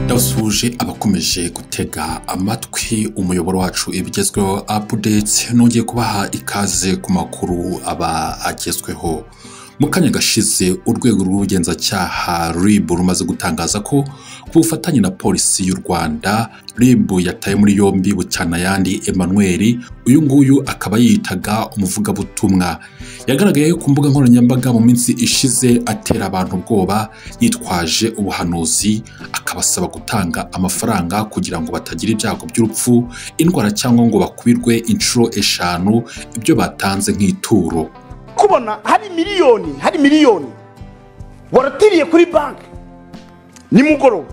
Ndabasuje abakomeje gutega amatwi umuyoboro wacu ibigezweho updates, nongeye kubaha ikaze ku makuru aba agezweho. Mu kanya gashize urwego rw'ubugenzacyaha Redblue rumaze gutangaza ko ku bufatanye na polisi y'u Rwanda Redblue yataye muri yombi Bucyanayandi Emmanuel. Uyu nguyu akaba yitaga umuvugabutumwa, yagaragaye ku mbuga nkoranyambaga mu minsi ishize atera abantu ubwoba yitwaje ubuhanuzi, akabasaba gutanga amafaranga kugira ngo batagira ibyago by'urupfu, indwara cyangwa ngo bakubirwe inshuro 5 ibyo batanze nk'ituro. Kubona hari miliyoni waratiriye kuri banki nimugoroba,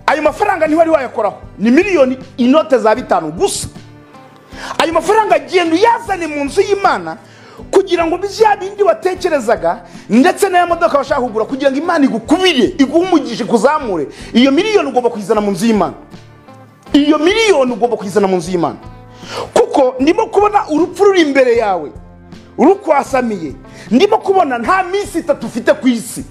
ayo mafaranga ntiwari wayakoraho, ni miliyoni inote za 5 gusa. Ayo mafaranga agenda uyazane mu nzu y'Imana kugira ngo bizya bindi watekerezaga ndetse n'aya modoka bashaka kugura kugira ngo Imana igukubire iguhumugishe kuzamure. Iyo miliyoni ugomba kuyizana mu nzu y'Imana, iyo miliyoni ugomba kuyizana mu nzu y'Imana, kuko ndimo kubona urupfu ruri imbere yawe urukwasamiye. Ndimo kubona nta minsi 3 ufite ku isi.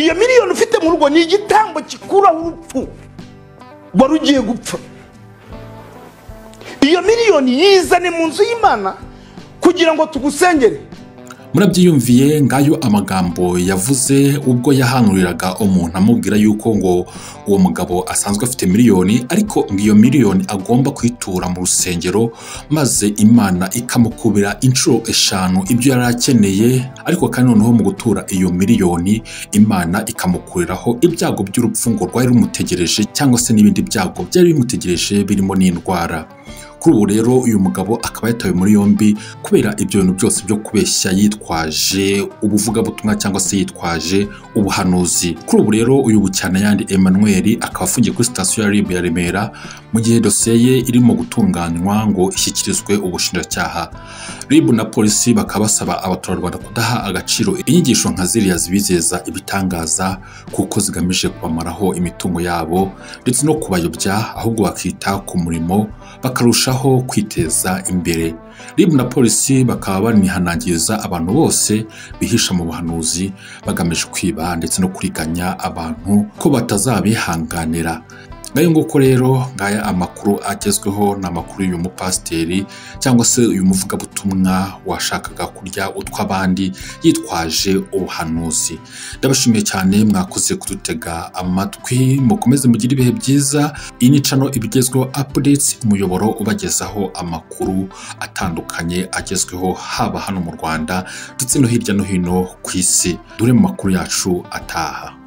Iyo miliyoni ufite mu rugo ni igitambo kikuraho urupfu warugiye gupfa. Iyo miliyoni yizane mu nzu y'Imana kugira ngo tugusengere. Murabyiyumviye ngayo amagambo yavuze ubwo yahanuriraga umuntu amubwira yuko ngo uwo mugabo asanzwe afite miliyoni, ariko ngiyo miliyoni agomba kwitura mu rusengero maze Imana ikamukubira inshuro 5 ibyo yari akeneye. Ariko kandi noneho mu gutura iyo miliyoni Imana ikamukuriraho ibyago by'urupfu ngo rwari rumutegereje, cyangwa se n'ibindi byago byari bimutegereje birimo n'indwara. Kuri ubu rero uyu mugabo akaba yatawe muri yombi kubera ibyo bintu byose byo kubeshya yitwaje ubuvugabutumwa cyangwa se yitwaje ubuhanuzi. Kuri ubu rero uyu Bucyanayandi Emmanuel akaba afungiye kuri sitasiyo ya Redblue ya Remera mu gihe dosiye ye irimo gutunganywa ngo ishyikirizwe ubushinjacyaha. Redblue na polisi bakaba basaba abaturarwanda kudaha agaciro inyigisho nka ziriya zibizeza ibitangaza kuko zigamije kubamaraho imitungo yabo ndetse no kubayobya, ahubwo bakita ku murimo bakarushaho kwiteza imbere. Redblue na polisi bakaba banihanangiriza abantu bose bihisha mu buhanuzi bagamije kwiba ndetse no kuriganya abantu ko batazabihanganira. Ngayo nguko rero ngaya amakuru agezweho n'amakuru y'uyu mupasiteri cyangwa se uyu muvugabutumwa washakaga kurya utw'abandi yitwaje ubuhanuzi. Ndabashimiye cyane mwakoze kudutega amatwi, mukomeze mugire ibihe byiza. Iyi ni channel ibigezweho updates, umuyoboro ubagezaho amakuru atandukanye agezweho haba hano mu Rwanda ndetse no hirya no hino ku isi. Dure mu makuru yacu ataha.